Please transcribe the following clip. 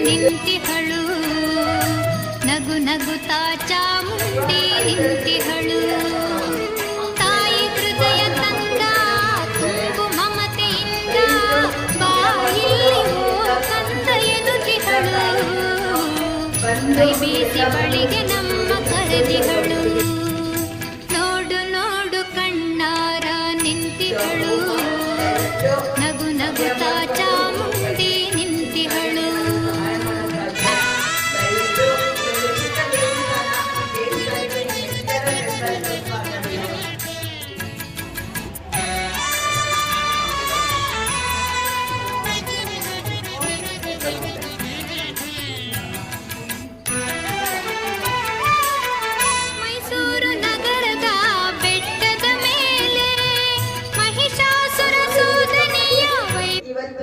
ನಿಂತಿಹಳು, ನಗು ನಗುತ್ತಾ ಚಾಮುಂಡಿ ನಿಂತಿಹಳು. ತಾಯಿ ಹೃದಯ ತಂದ ತುಂಬು ಮಮತೆಯಿಂದ ಬಾಯಿಲ್ಲಿ ಓ ಕಂದ ಎನ್ನುತ್ತಿಹಳು. ಕೈ ಬೀಸಿ ಬಳಿಗೆ ನಮ್ಮ ಕರೆದಿಹಳು.